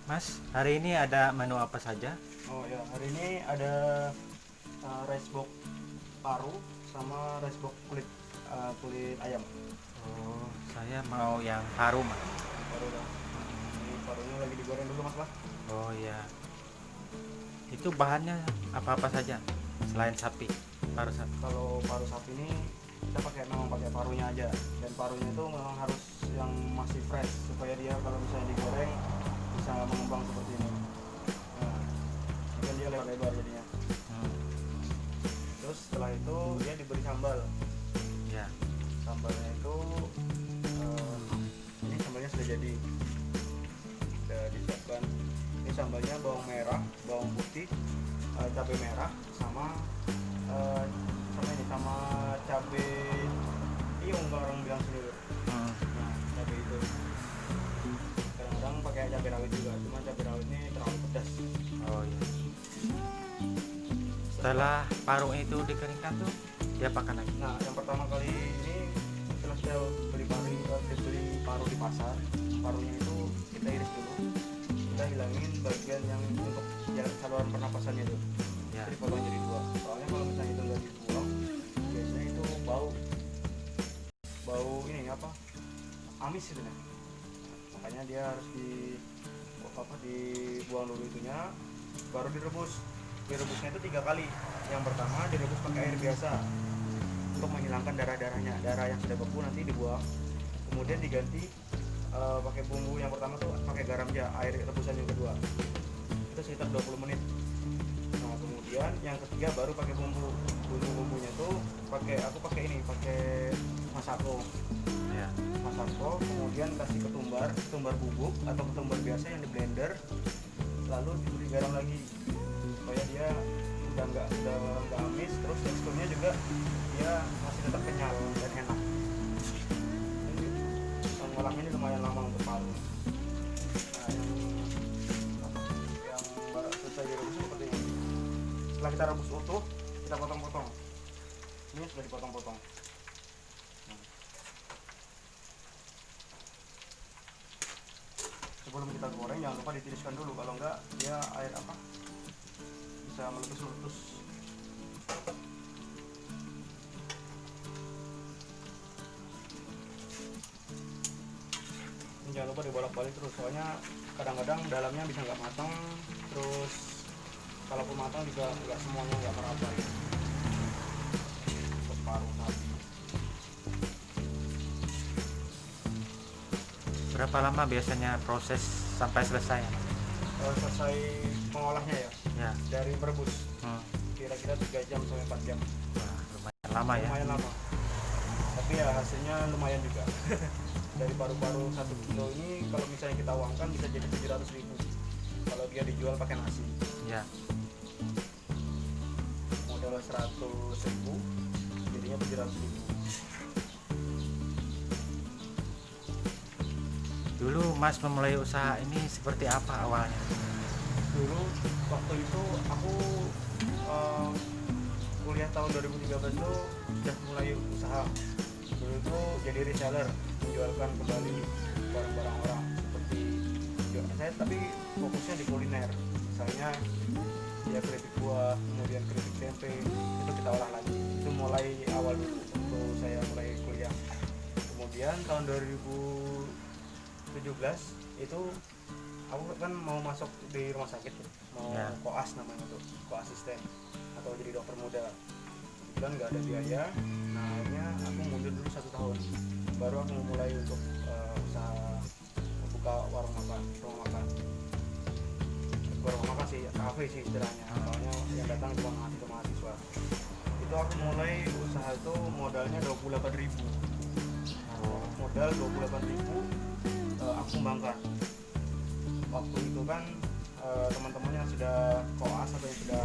Mas, hari ini ada menu apa saja? Oh ya, hari ini ada rice box paru sama rice box kulit ayam. Oh, saya mau yang paru, Mas. Paru dah. Ini parunya lagi digoreng dulu mas lah. Oh ya, itu bahannya apa-apa saja selain sapi, paru sapi. Kalau paru sapi ini kita memang pakai parunya aja, dan parunya itu memang harus yang masih fresh supaya dia kalau misalnya digoreng bisa mengembang seperti ini. Nah, ini kan dia lebar-lebar jadinya. Hmm, Terus setelah itu dia diberi sambal. ya, Sambalnya itu eh, ini sambalnya sudah jadi, sudah disiapkan. Ini sambalnya bawang merah, bawang putih, cabai merah, sama eh, sama cabai iung kalau orang bilang sendiri. hmm. Nah, cabai itu kadang-kadang pakai cabai rawit juga, cuma cabai rawit ini terlalu pedas. Oh ya. Setelah Setelah paru itu dikeringkan tuh, diapakan lagi? Nah, yang pertama kali ini setelah kita beli paru di pasar, parunya itu kita iris dulu, kita hilangin bagian yang untuk saluran pernapasannya itu. Ya, Jadi potong jadi dua. Soalnya kalau misalnya itu nggak dibuang, biasanya itu bau, ini apa? Amis itu nih. Makanya dia harus dibuang dulu itunya, baru direbus. Direbusnya itu 3 kali. Yang pertama direbus pakai air biasa untuk menghilangkan darah-darahnya, darah yang sudah beku nanti dibuang, kemudian diganti pakai bumbu. Yang pertama tuh pakai garam aja, air rebusan yang kedua itu sekitar 20 menit. Nah kemudian yang ketiga baru pakai bumbunya tuh aku pakai ini, pakai masako. ya. Kemudian kasih ketumbar bubuk atau ketumbar biasa yang di blender, lalu diberi garam lagi supaya dia udah nggak amis, terus teksturnya juga dia masih tetap kenyal dan enak. Ini ngolahnya ini lumayan lama untuk paru. Nah, yang baru selesai direbus seperti ini. Setelah kita rebus utuh, kita potong-potong. Ini sudah dipotong-potong. Nah, sebelum kita goreng jangan lupa ditiriskan dulu, kalau enggak dia air bisa meletus-letus. Ini jangan lupa dibolak-balik terus, soalnya kadang-kadang dalamnya bisa nggak matang, terus kalaupun matang juga nggak semuanya nggak merata untuk paru sapi. Berapa lama biasanya proses sampai selesai? Selesai mengolahnya ya, Ya, dari merebus hmm. kira-kira 3 jam sampai 4 jam. Wah, lumayan lama ya. Lumayan lama, tapi ya hasilnya lumayan juga. Dari paru-paru 1 kilo ini kalau misalnya kita uangkan bisa jadi 700.000 kalau dia dijual pakai nasi. Ya, Modal 100.000 jadinya 700.000. dulu Mas memulai usaha ini seperti apa awalnya? Dulu waktu itu aku eh, kuliah tahun 2013 itu sudah mulai usaha. Dulu itu jadi reseller, menjualkan kembali barang-barang orang seperti saya, tapi fokusnya di kuliner. Misalnya ya keripik buah, kemudian keripik tempe, itu kita olah lagi. Itu mulai awal dulu waktu saya mulai kuliah. Kemudian tahun 2017 itu aku kan mau masuk di rumah sakit tuh, mau Ya. koas namanya tuh, koasisten atau jadi dokter muda. Kebetulan nggak ada biaya, nah akhirnya aku mundur dulu 1 tahun, baru aku mulai untuk usaha membuka warung makan, rumah makan. Warung makan sih, kafe sih istilahnya, soalnya yang datang cuma mahasiswa. Itu aku mulai usaha itu modalnya 28.000. Modal 28.000 aku kembangkan. Waktu itu kan teman-teman yang sudah koas atau yang sudah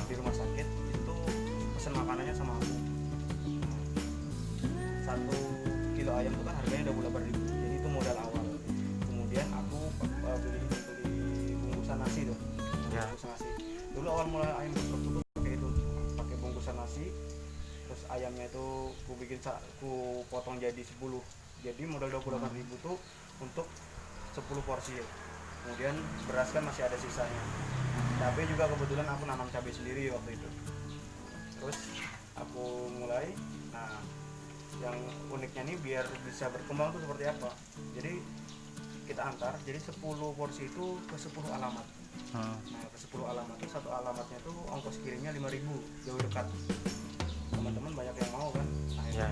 di rumah sakit itu pesan makanannya sama aku. 1 kilo ayam itu kan harganya 28.000, jadi itu modal awal. Kemudian aku beli bungkusan nasi tuh. Ya. Bungkusan nasi dulu awal mulai ayam geprek itu pakai bungkusan nasi. Terus ayamnya itu ku potong jadi 10, jadi modal 28.000 tuh untuk 10 porsi ya. kemudian beras kan masih ada sisanya. Cabai juga kebetulan aku nanam cabai sendiri waktu itu. Terus aku mulai. Nah, yang uniknya nih biar bisa berkembang tuh seperti apa, jadi kita antar, jadi 10 porsi itu ke 10 alamat. Nah, ke 10 alamat itu satu alamatnya itu ongkos kirimnya 5.000, jauh dekat. Teman-teman banyak yang mau kan, akhirnya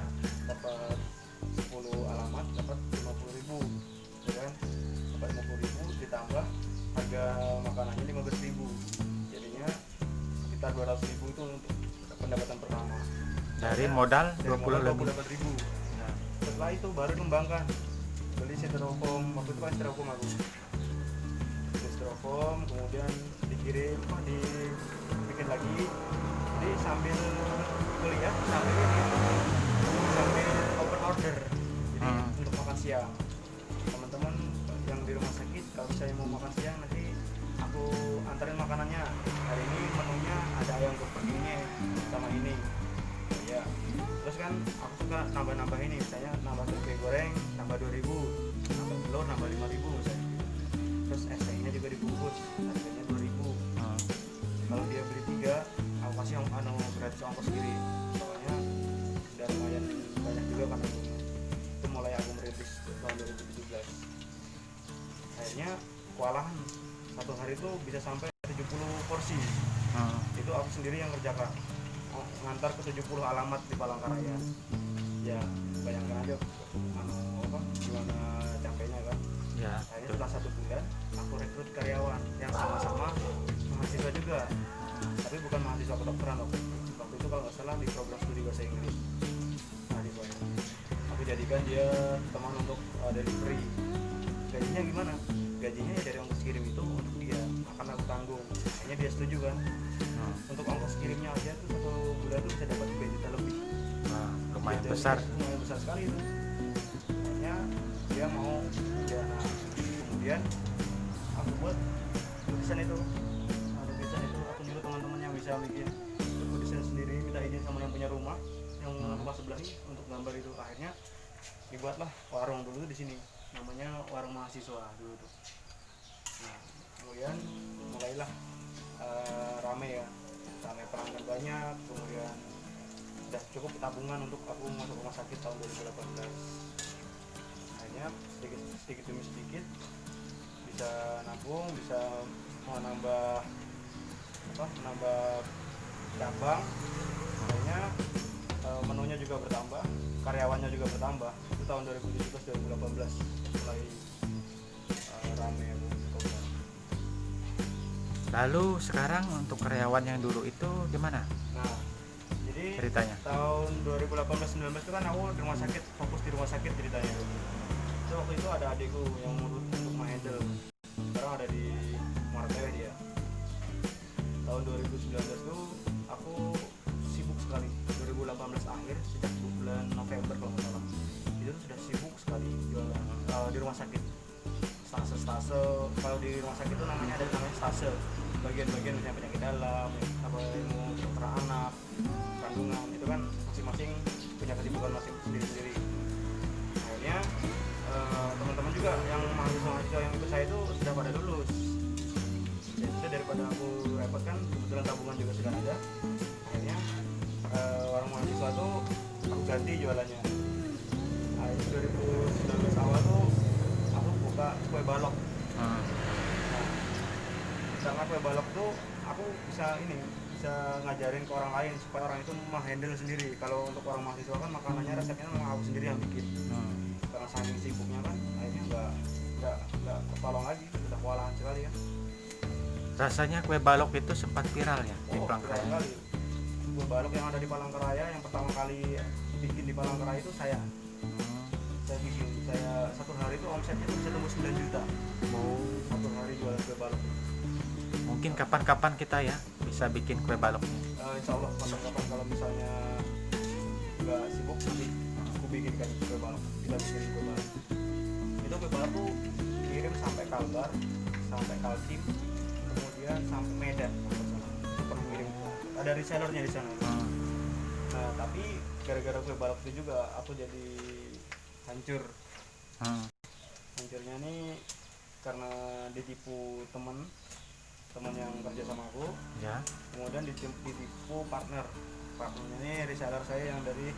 dapat 10 alamat dapat 50.000, ya kan, dapat 50.000 ditambah harga makanannya 15.000, jadinya sekitar 200.000 itu untuk pendapatan pertama dari modal 20 lebih. 28.000. Setelah itu baru kembangkan, beli styrofoam, waktu itu kan styrofoam aku beli styrofoam, kemudian dikirim, dibikin lagi. Jadi sambil kuliah sambil open order, jadi untuk makan siang teman-teman yang di rumah sakit, kalau misalnya mau makan siang nanti aku antarin makanannya. Hari ini menunya ada ayam geprek sama ini ya. Terus kan aku suka nambah ini, misalnya nambah tempe goreng nambah 2.000, nambah telur nambah 5.000 misalnya. Terus STI-nya juga dibungkus, harganya 2.000. Kalau dia beli 3, aku kasih gratis ongkos kirim. Soalnya udah lumayan banyak juga kan aku. Itu mulai aku merintis tahun 2017. Akhirnya kewalahan, satu hari itu bisa sampai 70 porsi. Itu aku sendiri yang kerjakan, ngantar ke 70 alamat di Palangkaraya. Ya bayangkan aja gimana capeknya kan ya. Akhirnya setelah 1 bulan aku rekrut karyawan yang sama-sama mahasiswa juga, tapi bukan mahasiswa kedokteran waktu itu kalau nggak salah di program studi bahasa Inggris. Nah di bawah aku jadikan dia teman untuk delivery. Gajinya gimana? Gajinya ya dari ongkos kirim itu untuk dia, akan aku tanggung. Akhirnya dia setuju kan. Untuk ongkos kirimnya aja tuh 1 bulan tuh bisa dapat 2 juta lebih. Lumayan besar. Lumayan besar sekali itu. Akhirnya dia mau ya. Nah, kemudian aku buat lukisan itu. Lukisan itu aku nyuruh teman-teman yang bisa bikin lukisan sendiri, minta izin sama yang punya rumah, yang rumah sebelah ini untuk gambar itu. Akhirnya dibuatlah warung dulu di sini, namanya warung mahasiswa dulu tuh. Nah, kemudian mulailah rame pelanggan banyak, kemudian udah cukup tabungan untuk aku masuk rumah sakit tahun 2018. Akhirnya sedikit demi sedikit bisa nabung, bisa menambah cabang. Akhirnya menunya juga bertambah, karyawannya juga bertambah. Itu tahun 2017-2018 mulai rame aku. Lalu sekarang untuk karyawan yang dulu itu gimana? Nah, jadi ceritanya tahun 2018-19 itu kan aku di rumah sakit, fokus di rumah sakit ceritanya. Itu waktu itu ada adikku yang ngurus untuk menghandle. Sekarang ada di Marteweh dia. Tahun 2019 itu aku sibuk sekali. 2018 akhir sejak bulan November kalau nggak salah. Itu sudah sibuk sekali jualan di rumah sakit. Stase. Kalau di rumah sakit itu namanya stase. Bagian-bagian misalnya penyakit dalam, apa ilmu kedokteran anak, kandungan, itu kan masing-masing punya kesibukan masing sendiri-sendiri. Akhirnya teman-teman juga yang mahasiswa yang ikut saya itu sudah pada lulus. Jadi daripada aku repot kan, kebetulan tabungan juga sudah ada. Akhirnya warung mahasiswa itu aku ganti jualannya. Nah, 2019 awal tuh aku buka kue balok. Karena kue balok tuh aku bisa ngajarin ke orang lain supaya orang itu menghandle sendiri. Kalau untuk orang mahasiswa kan makanannya resepnya memang aku sendiri yang bikin. Karena saking sibuknya kan akhirnya nggak ketolong lagi, udah kewalahan sekali kan. Rasanya kue balok itu sempat viral ya di Palangkaraya. Kue balok yang ada di Palangkaraya yang pertama kali bikin di Palangkaraya itu saya bikin. Saya satu hari itu omsetnya bisa tembus 9 juta. Satu hari jualan kue balok. Mungkin kapan-kapan kita ya bisa bikin kue baloknya. Insya Allah kapan-kapan kalau misalnya nggak sibuk nanti aku bikinkan kue balok. Kita bikin kue balok. Itu kue balok tuh kirim sampai Kalbar, sampai Kaltim, kemudian sampai Medan. Pernah kirim. Ada resellernya di sana. Nah tapi gara-gara kue balok itu juga aku jadi hancur. Hancurnya nih karena ditipu teman yang kerja sama aku, Ya. kemudian ditipu partnernya ini reseller saya yang dari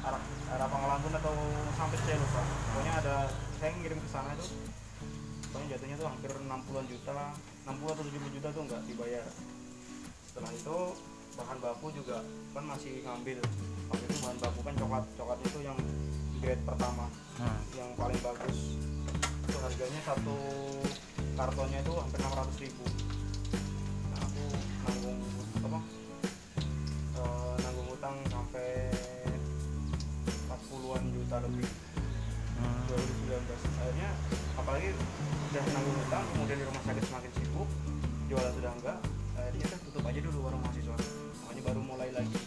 arah Pangalampun atau sampai saya lupa, pokoknya ada saya ngirim ke sana itu, pokoknya jatuhnya tuh hampir 60-an juta, 60 atau 70 juta tuh nggak dibayar. Setelah itu bahan baku juga kan masih ngambil, waktu itu bahan baku kan coklatnya itu yang grade pertama, yang paling bagus itu harganya satu kartonnya itu hampir 600.000. Nah aku nanggung utang sampai 40-an juta lebih 2019. Akhirnya apalagi udah nanggung utang, kemudian di rumah sakit semakin sibuk, jualan sudah enggak, akhirnya kita tutup aja dulu warung mahasiswa, makanya baru mulai lagi.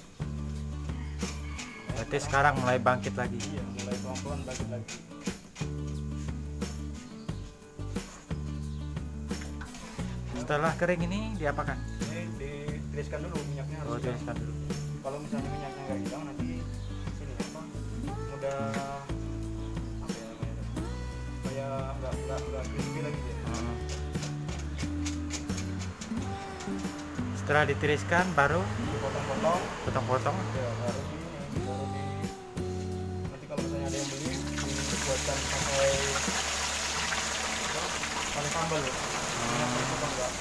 Berarti sekarang mulai bangkit lagi. Iya, mulai pelan-pelan bangkit lagi. Setelah kering ini diapakan? Ini ditiriskan dulu minyaknya, harus Oh, tiriskan dulu. kalau misalnya minyaknya nggak hilang nanti ini mudah apa ya namanya itu, kayak nggak crispy lagi ya. Setelah ditiriskan baru Dipotong-potong potong-potong. ya, baru di nanti kalau misalnya ada yang beli dibuatkan pakai sambal ya. Potong enggak.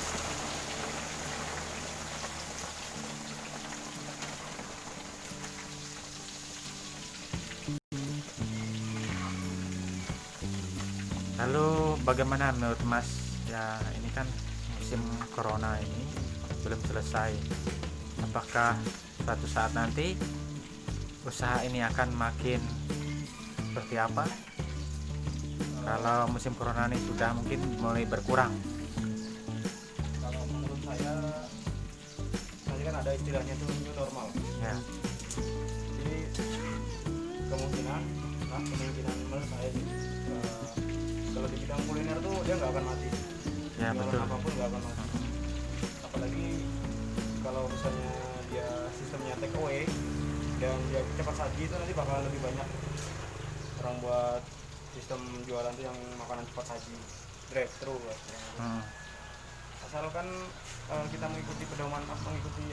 Lalu bagaimana menurut Mas? Ya ini kan musim corona ini belum selesai. Apakah suatu saat nanti usaha ini akan makin seperti apa? Kalau musim corona ini sudah mungkin mulai berkurang. Kalau menurut saya nanti kan ada istilahnya tuh new normal. Ya. Jadi kemungkinan menurut saya sih, kalau di bidang kuliner tuh dia nggak akan mati. Ya, Jualan betul. apapun nggak akan mati. Apalagi kalau misalnya dia sistemnya take away dan dia cepat saji, itu nanti bakal lebih banyak orang buat sistem jualan tuh yang makanan cepat saji, drive thru lah. Asalkan kita mengikuti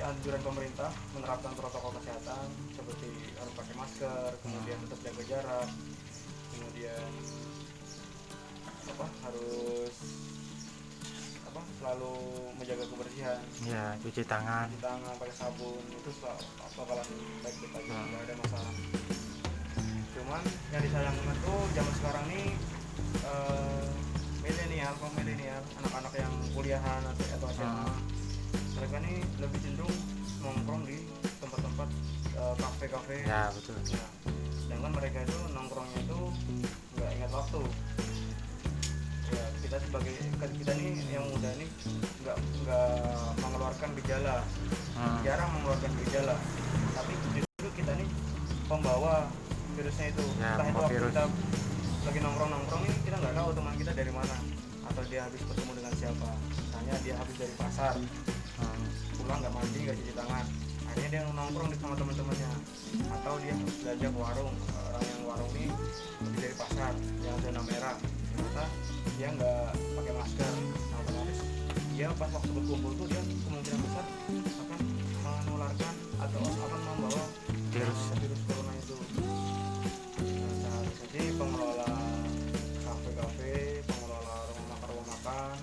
anjuran pemerintah, menerapkan protokol kesehatan seperti harus pakai masker, kemudian tetap jaga jarak, kemudian harus selalu menjaga kebersihan, Ya, cuci tangan. pakai sabun, itu bakalan baik-baik aja, nggak ada masalah. Cuman yang disayangkan tuh zaman sekarang nih milenial, anak-anak yang kuliahan atau SMA, mereka nih lebih cenderung nongkrong di tempat-tempat kafe-kafe. Ya, betul. Nah, sedangkan mereka itu nongkrongnya itu nggak ingat waktu. Ya, kita nih yang muda nih nggak mengeluarkan gejala, jarang mengeluarkan gejala, tapi justru kita nih pembawa virusnya itu. Ya, Entah itu waktu virus. kita lagi nongkrong nih, kita nggak tahu teman kita dari mana, atau dia habis bertemu dengan siapa, misalnya dia habis dari pasar, pulang nggak mandi, nggak cuci tangan, akhirnya dia nongkrong sama teman-temannya, atau dia belanja ke warung, orang yang warung ini habis dari pasar yang zona merah, ternyata dia nggak pakai masker. Nah, otomatis dia pas waktu berkumpul tuh dia kemungkinan besar akan menularkan atau akan membawa virus corona itu. Nah, jadi pengelola kafe-kafe, pengelola rumah makan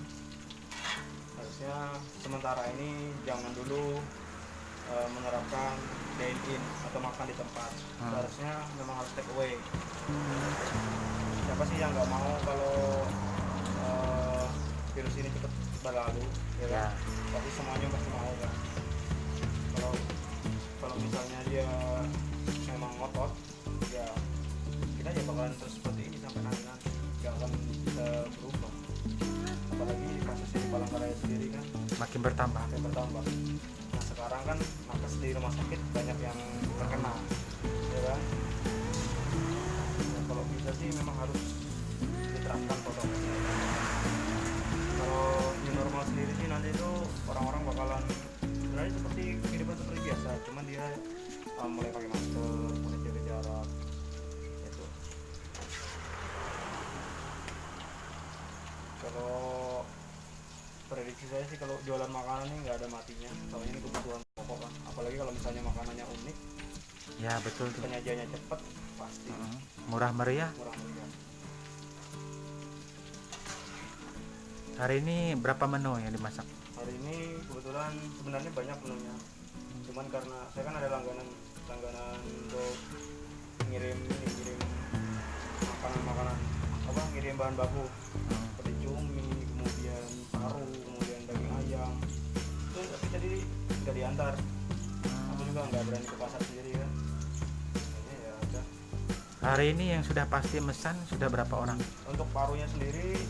harusnya sementara ini jangan dulu menerapkan dine in atau makan di tempat. Harusnya memang harus take away. Siapa sih yang nggak mau kalau virus ini cepat berlalu, ya kan? Tapi semuanya pasti mau kan. Kalau misalnya dia memang ngotot, ya kita ya bakalan terus seperti ini sampai nanti, nggak akan bisa berubah. Apalagi kasusnya di Palangkaraya sendiri kan Makin bertambah. Nah sekarang kan nakes di rumah sakit banyak yang terkena, ya kan? Nah, kalau bisa sih memang harus diterapkan protokol kesehatan. Kalau new normal sendiri sih nanti itu orang-orang bakalan sebenarnya seperti kehidupan seperti biasa, cuman dia mulai pakai masker, mulai jaga jarak, itu. Kalau prediksi saya sih kalau jualan makanan ini nggak ada matinya, soalnya ini kebutuhan pokok kan, apalagi kalau misalnya makanannya unik, Ya betul tuh. penyajiannya cepat, pasti Murah meriah. murah meriah. Hari ini berapa menu yang dimasak? Hari ini kebetulan sebenarnya banyak menunya, cuman karena saya kan ada langganan untuk ngirim makanan apa, ngirim bahan baku seperti cumi, kemudian paru, kemudian daging ayam itu, tapi tadi nggak diantar, aku juga nggak berani ke pasar sendiri kan. Jadi ya udah. Hari ini yang sudah pasti mesan sudah berapa orang? Untuk parunya sendiri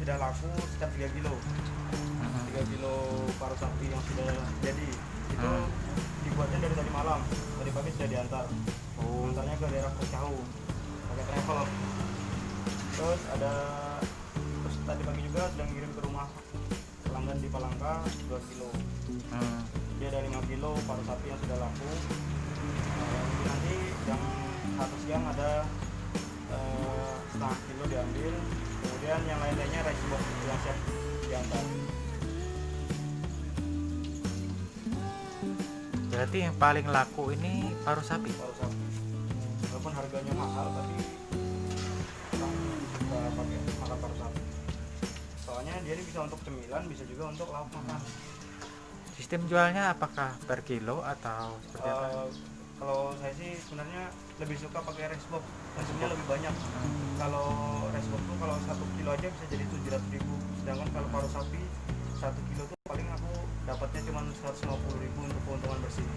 sudah laku setiap 3 kilo 3 kilo paru sapi yang sudah jadi itu dibuatnya dari tadi malam, tadi pagi sudah diantar. Antarnya ke daerah Pucau pakai travel. Terus tadi pagi juga sudah ngirim ke rumah pelanggan di Palangka 2 kilo. Dia ada 5 kilo paru sapi yang sudah laku. Nanti jam 1 siang ada setengah kilo diambil. Kemudian yang lain-lainnya rice box yang siap diantar. Berarti yang paling laku ini paru sapi. Paru sapi. Walaupun harganya mahal, tapi orang suka pakai makan paru sapi. Soalnya dia ini bisa untuk cemilan, bisa juga untuk lauk makan. Sistem jualnya apakah per kilo atau seperti apa? Kalau saya sih sebenarnya lebih suka pakai rice box, konsumnya lebih banyak. Kalau rice box tuh kalau 1 kilo aja bisa jadi 700.000, sedangkan kalau paru sapi 1 kilo tuh paling aku dapatnya cuma 150.000 untuk keuntungan bersih.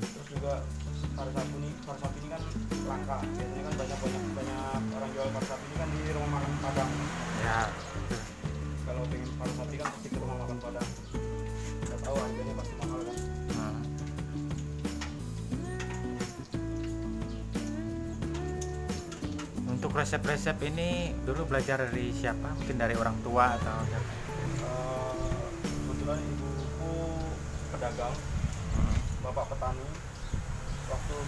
Terus juga paru sapi ini kan langka, biasanya kan banyak orang jual paru sapi ini kan di rumah makan Padang. Ya. Kalau pengen paru sapi kan pasti ke rumah makan Padang, udah tahu harganya pasti mahal kan. Untuk resep-resep ini dulu belajar dari siapa? Mungkin dari orang tua atau siapa? Kebetulan ibuku pedagang, bapak petani.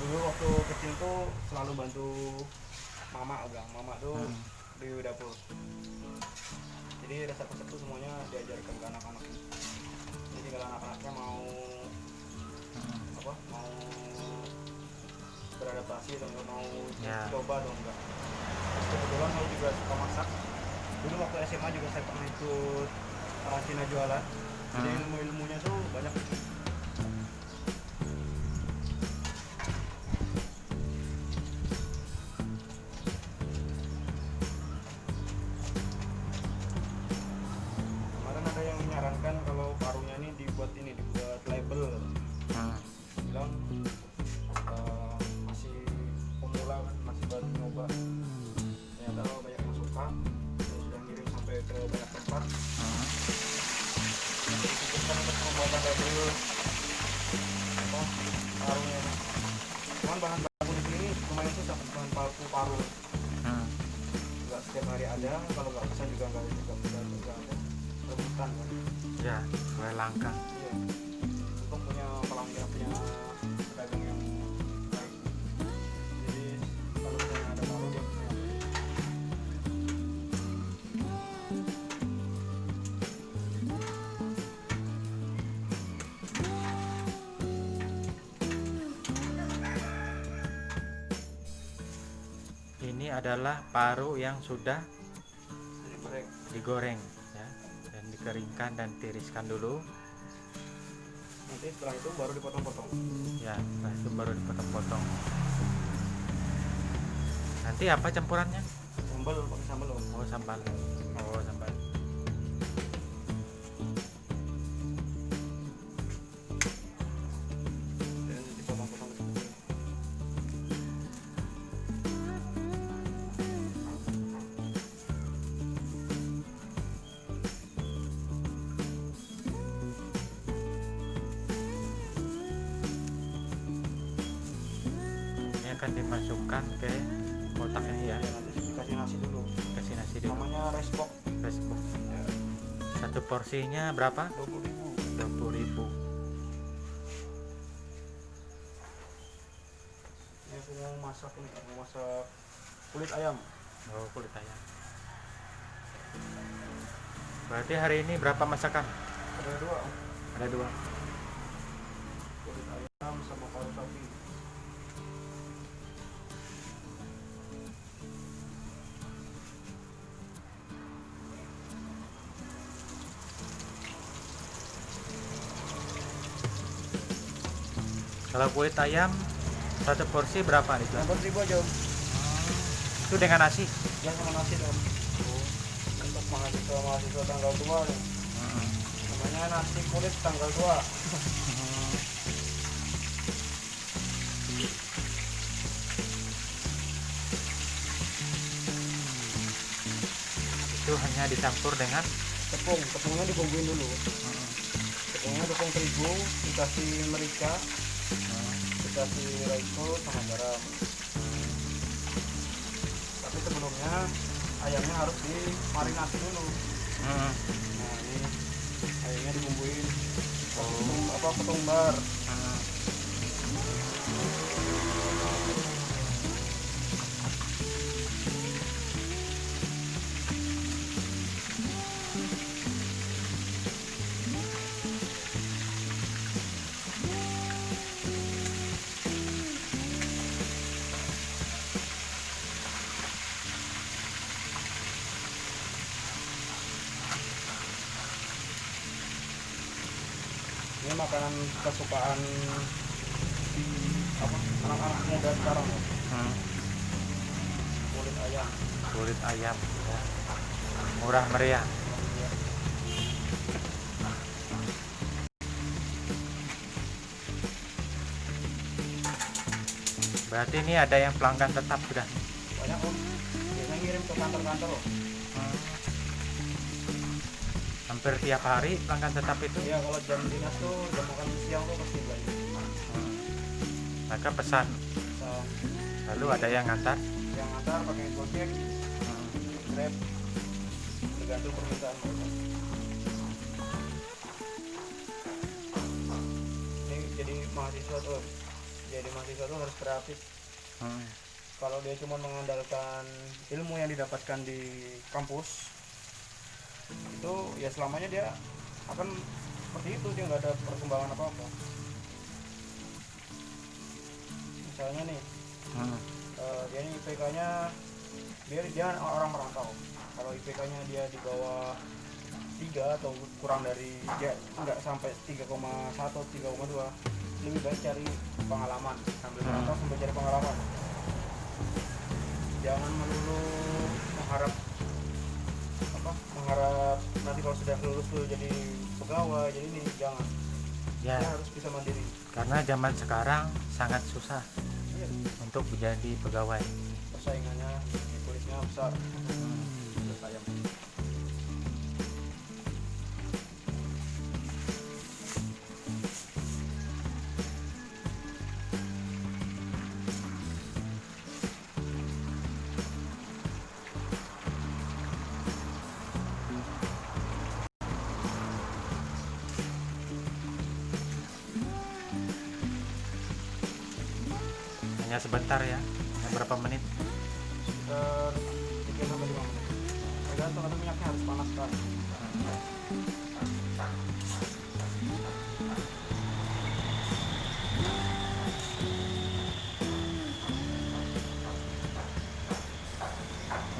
Waktu kecil tuh selalu bantu mama tuh di dapur. Jadi resep-resep tuh semuanya diajarkan ke anak-anak. Jadi kalau anak-anaknya mau beradaptasi atau enggak, mau coba atau enggak. Kebetulan saya juga suka masak. Dulu waktu SMA juga saya pernah ikut Cina jualan. Jadi ilmunya tuh banyak. Kemarin ada yang menyarankan kalau parunya ini dibuat label. Bilang masih pemula kan, masih baru nyoba. Ternyata banyak yang suka, saya sudah ngirim sampai ke banyak tempat. Jadi pikirkan untuk pembuatan label parunya. Cuman bahan baku di sini lumayan susah, bahan baku paru. Nggak setiap hari ada, kalau nggak bisa juga nggak ada. Rebutan kan. Ya, sesuai langka. Iya. Untuk punya pelanggan, punya pedagang yang baik. Jadi kalau misalnya ada paru dia bisa ngambil. Ini adalah paru yang sudah Goreng. digoreng ya, dan dikeringkan dan tiriskan dulu. Nanti setelah itu baru dipotong-potong. Ya, setelah itu baru dipotong-potong. Nanti apa campurannya? Sambal, pakai sambal loh. Oh, sambal. Oh, sambal. Dan dipotong-potong kecil. Ini akan dimasukkan ke kotak ini ya. Ya, nanti dikasih nasi dulu. Kasih nasi dulu. Namanya rice box. Facebook. Ya, Satu porsinya berapa? 20.000. 20.000. mau masak ini, mau masak kulit ayam. Oh, kulit ayam. Berarti hari ini berapa masakan? Ada dua, Ada 2. kulit ayam sama paru sapi. Kalau kulit ayam satu porsi berapa nih? Yang ribu aja Om. Itu dengan nasi. Ya sama nasi dong. Untuk mahasiswa tanggal 2 dong. Namanya nasi kulit tanggal 2. Itu hanya dicampur dengan Tepungnya dibumbuin dulu. Tepungnya tepung terigu, dikasih merica, dikasih roiko sama garam. Tapi sebelumnya ayamnya harus dimarinasi dulu. Nah ini ayamnya dibumbuin ketumbar. Ini makanan kesukaan di anak-anak muda sekarang ya. Kulit ayam. kulit ayam ya. Murah meriah. Ya. Berarti ini ada yang pelanggan tetap sudah. Banyak Om. Biasanya ngirim ke kantor-kantor loh. Hampir tiap hari pelanggan tetap itu. Iya kalau jam dinas tuh jam makan siang tuh pasti belanja. Maka pesan. Lalu ada yang ngantar. Yang ngantar pakai Gojek, Grab, tergantung permintaan mereka. Ini jadi mahasiswa tuh harus kreatif. Kalau dia cuma mengandalkan ilmu yang didapatkan di kampus, itu ya selamanya dia akan seperti itu, dia nggak ada perkembangan apa-apa. Misalnya nih, dia ini IPK-nya dia orang merantau. Kalau IPK-nya dia di bawah 3 atau kurang dari dia nggak sampai 3,1 3,2, lebih baik cari pengalaman sambil merantau sambil cari pengalaman. Jangan melulu mengharap nanti kalau sudah lulus tuh jadi pegawai, jadi ini jangan. Ya, Dia harus bisa mandiri. karena zaman sekarang sangat susah Iya, untuk menjadi pegawai. persaingannya kulitnya besar. Kulit ayam. Hanya sebentar ya. Hanya berapa menit? Sekitar 3 sampai 5 menit. Tergantung, tapi minyaknya harus panas sekali.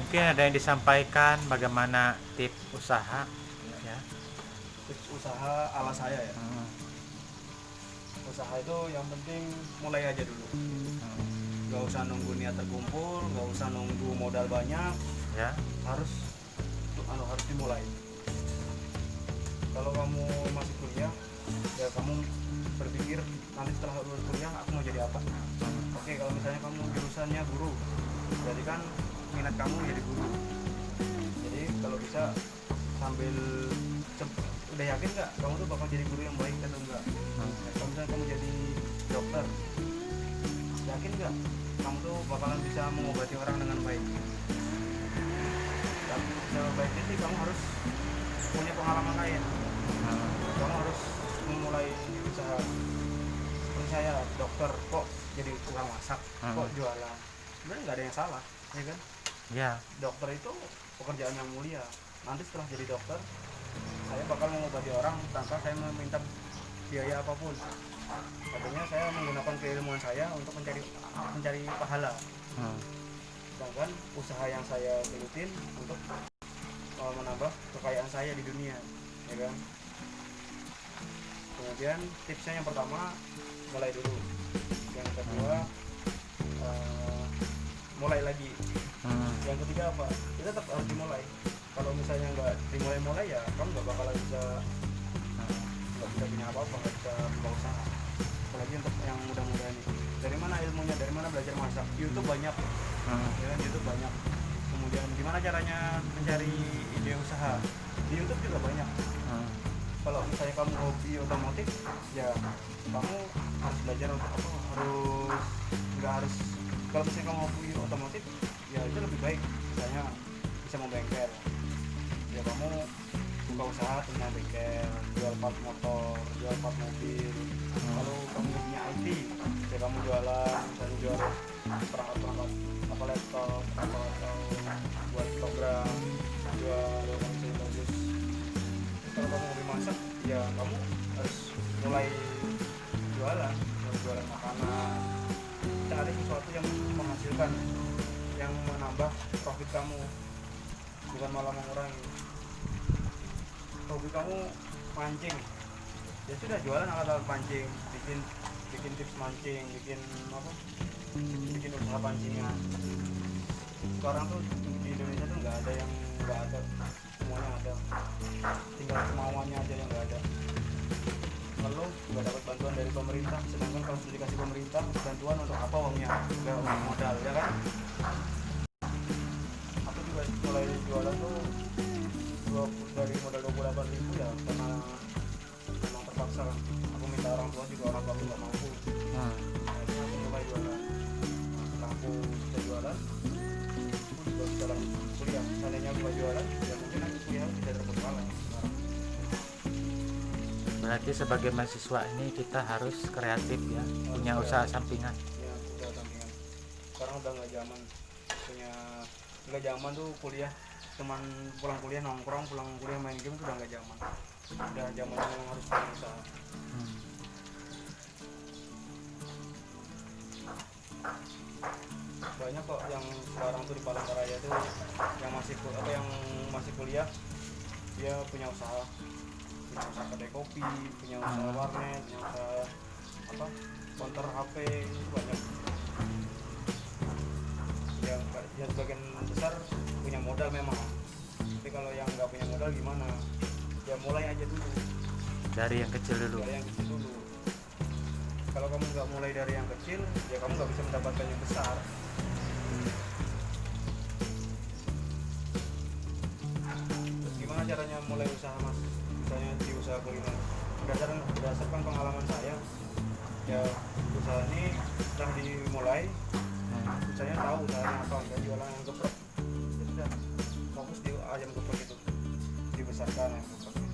Mungkin ada yang disampaikan bagaimana tips usaha ya. Tips usaha ala saya ya. Usaha itu yang penting mulai aja dulu. Gak usah nunggu niat terkumpul, gak usah nunggu modal banyak, Ya. harus dimulai. Kalau kamu masih kuliah, ya kamu berpikir nanti setelah lulus kuliah aku mau jadi apa. Oke, kalau misalnya kamu jurusannya guru, berarti kan minat kamu jadi guru. Jadi kalau bisa sambil udah yakin nggak kamu tuh bakal jadi guru yang baik atau enggak. Kalau misalnya kamu jadi dokter, yakin nggak kamu tuh bakalan bisa mengobati orang dengan baik. Tapi sebaiknya sih kamu harus punya pengalaman lain. Kamu harus memulai usaha. Seperti saya dokter, kok jadi tukang masak, kok jualan? Sebenarnya nggak ada yang salah, ya kan? Ya. Dokter itu pekerjaan yang mulia. Nanti setelah jadi dokter, saya bakal mengobati orang tanpa saya meminta biaya apapun. Artinya saya menggunakan keilmuan saya untuk mencari pahala. Sedangkan usaha yang saya gelutin untuk menambah kekayaan saya di dunia, ya kan? Kemudian tipsnya yang pertama, mulai dulu. Yang kedua, mulai lagi. Yang ketiga apa? Kita tetap harus dimulai. Kalau misalnya nggak dimulai-mulai ya kamu nggak bakalan bisa punya apa-apa, nggak bisa buka usaha. Apalagi untuk yang muda-muda ini. Dari mana ilmunya? Dari mana belajar masak? YouTube banyak. Ya kan, YouTube banyak. Kemudian gimana caranya mencari ide usaha? Di YouTube juga banyak. Kalau misalnya kamu hobi otomotif, ya kamu harus belajar untuk apa? Nggak harus. Kalau misalnya kamu hobi otomotif, ya itu lebih baik. Misalnya bisa membengkel. Ya kamu buka usaha punya bengkel, jual part motor, jual part mobil. Kalau kamu punya IT, ya kamu jualan, misalnya jual perangkat apa laptop atau buat program, jual konsol bagus. Kalau kamu hobi masak, ya kamu harus mulai jualan makanan. Cari sesuatu yang menghasilkan, yang menambah profit kamu, bukan malah mengurangi. Hobi kamu mancing, ya sudah jualan alat-alat pancing, bikin tips mancing, bikin usaha pancingan. Sekarang tuh di Indonesia tuh nggak ada yang nggak ada, semuanya ada, tinggal kemauannya aja yang nggak ada. Lalu nggak dapat bantuan dari pemerintah, sedangkan kalau sudah dikasih pemerintah bantuan untuk apa uangnya? Nggak untuk modal, ya kan? Aku juga mulai jualan tuh dari modal 28.000 ya, karena memang terpaksa kan. Aku minta orang tua juga, orang tua aku nggak mampu. Akhirnya aku mulai jualan. Setelah aku bisa jualan, aku juga bisa lanjut kuliah. Seandainya aku nggak jualan, ya mungkin aku kuliah bisa terbengkalai sekarang. Berarti sebagai mahasiswa ini kita harus kreatif ya, punya usaha sampingan. Ya, usaha sampingan. Sekarang udah nggak zaman tuh kuliah cuman pulang kuliah nongkrong, pulang kuliah main game, itu udah nggak zaman. Udah zamannya memang harus punya usaha. Banyak kok yang sekarang tuh di Palangkaraya tuh yang masih kuliah, dia punya usaha kedai kopi, punya usaha warnet, punya usaha counter HP, itu banyak. Yang sebagian besar punya modal memang, tapi kalau yang nggak punya modal gimana? Ya mulai aja dulu Dari yang kecil dulu. Kalau kamu nggak mulai dari yang kecil, ya kamu nggak bisa mendapatkan yang besar. Terus gimana caranya mulai usaha, Mas? Misalnya di usaha kuliner, berdasarkan pengalaman saya, ya usaha ini setelah dimulai, saya tahu usahanya apa, nggak jualan ayam geprek, ya sudah fokus di ayam geprek itu, dibesarkan ayam geprek,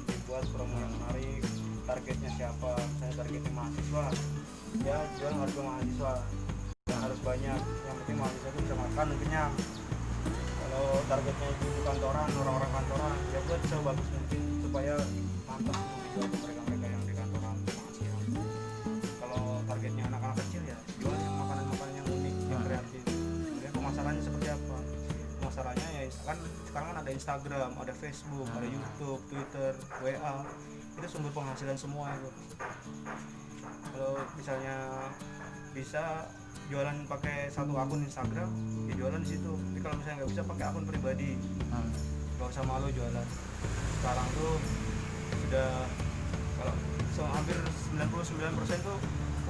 dibuat promo yang menarik. Targetnya siapa? Saya targetnya mahasiswa, ya jual harga mahasiswa, yang harus banyak, yang penting mahasiswa itu bisa makan dan kenyang. Kalau targetnya ibu kantoran, orang-orang kantoran, ya buat sebagus mungkin supaya mantap untuk dijual ke mereka yang di kantoran penghasilan. Kalau targetnya anak-anak kecil, ya jual yang makanan-makanan yang unik, yang kreatif. Kemudian pemasarannya seperti apa? Pemasarannya ya kan sekarang kan ada Instagram, ada Facebook, ada YouTube, Twitter, WA. Itu sumber penghasilan semua itu. Kalau misalnya bisa jualan pakai satu akun Instagram, ya jualan di situ. Tapi kalau misalnya nggak bisa, pakai akun pribadi, nggak usah malu jualan. Sekarang tuh sudah hampir 99% tuh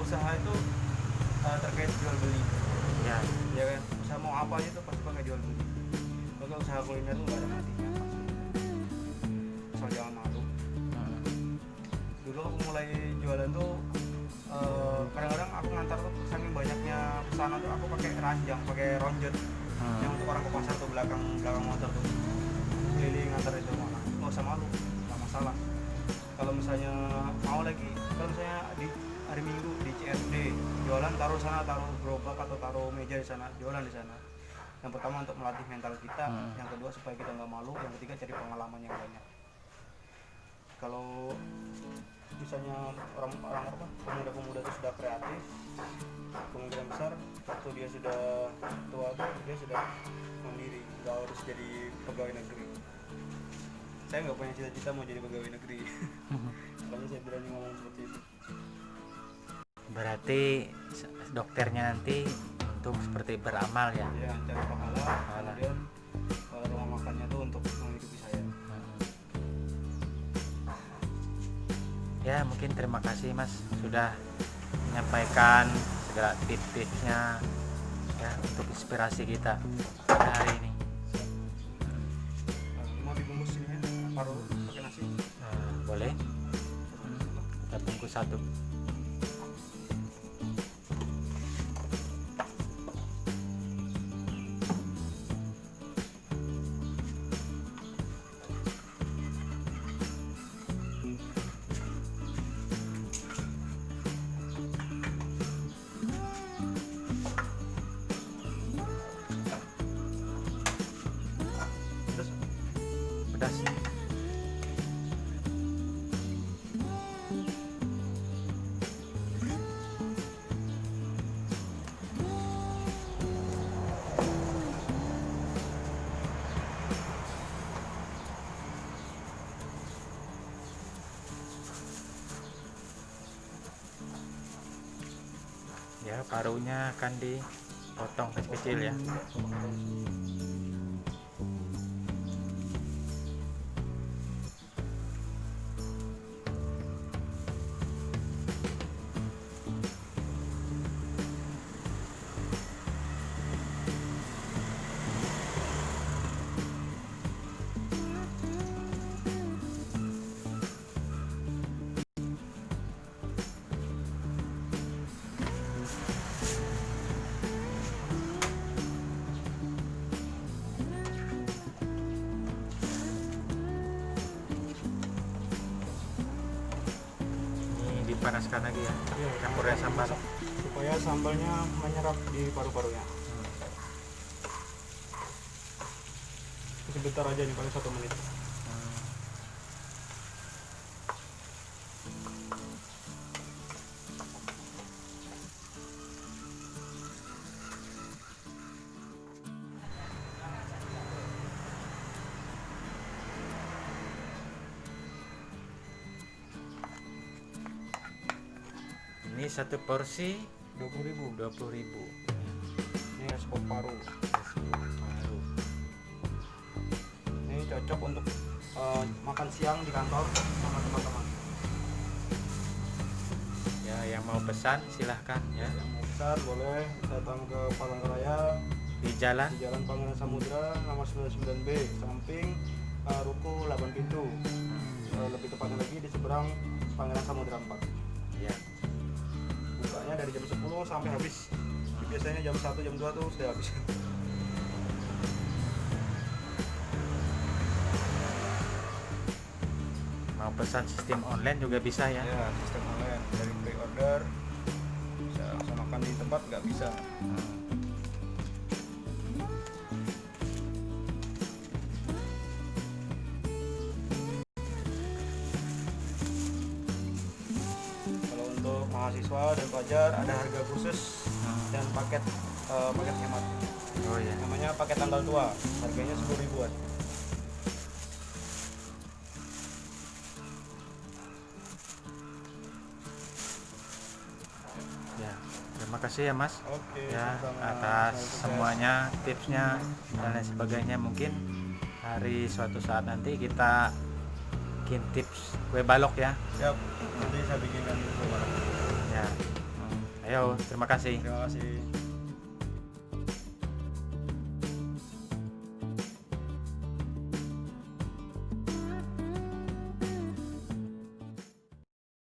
usaha itu terkait jual beli. Ya kan, usaha mau apa aja tuh pasti pakai jual beli. Maka usaha kuliner tuh nggak ada matinya, asal jangan malu. Dulu aku mulai jualan tuh kadang-kadang aku ngantar tuh saking banyaknya pesanan tuh aku pakai ranjang, pakai ronjot yang untuk orang ke pasar tuh, belakang motor tuh, keliling ngantar itu. Nggak usah malu, nggak masalah. Kalau misalnya mau lagi, kalau misalnya hari Minggu di CRD jualan, taruh sana, taruh gerobak atau taruh meja di sana, jualan di sana. Yang pertama untuk melatih mental kita, yang kedua supaya kita nggak malu, yang ketiga cari pengalaman yang banyak. Kalau misalnya orang-orang apa pemuda-pemuda itu sudah kreatif, kemungkinan besar waktu dia sudah tua tuh dia sudah mandiri, nggak harus jadi pegawai negeri. Saya nggak punya cita-cita mau jadi pegawai negeri. Makanya saya berani ngomong seperti itu. Berarti dokternya nanti untuk seperti beramal ya. Ya cari pahala, kemudian rumah makannya tuh untuk menghidupi saya. Ya mungkin terima kasih Mas sudah menyampaikan segala tips-tipsnya ya untuk inspirasi kita pada hari ini. Mau dibungkus ini ya, paruh pakai nasi. Boleh? Kita bungkus satu. Terus Pedas. Ya parunya akan dipotong kecil-kecil ya. Ini dipanaskan lagi ya. Iya, Campurnya sambal. supaya sambalnya menyerap di paru-parunya. Sebentar aja nih, paling 1 menit. Ini satu porsi 20.000. 20.000. Ini es pop paru. Baru. Ini cocok untuk makan siang di kantor sama teman-teman. Ya yang mau pesan silahkan ya. Yang mau besar boleh datang ke Palangkaraya Di jalan di Jalan Pangeran Samudra nomor 99B, samping Ruko 8 Pintu. Lebih tepatnya lagi di seberang Pangeran Samudra 4. ya. Bukanya dari jam 10 sampai habis. Biasanya jam 1, jam 2 tuh sudah habis. Mau pesan sistem online juga bisa ya. Ya, sistem online dari pre-order bisa langsung makan di tempat nggak bisa. Kalau untuk mahasiswa dan pelajar ada harga khusus dan paket hemat. Oh ya. Namanya paket tanggal tua, harganya 10 ribuan. Ya. Terima kasih ya Mas. Oke, Ya sama-sama. atas Sukses. semuanya tipsnya dan lain sebagainya. Mungkin hari suatu saat nanti kita bikin tips kue balok ya. Siap, nanti saya bikinkan dulu. Ya. Ayo terima kasih. Terima kasih.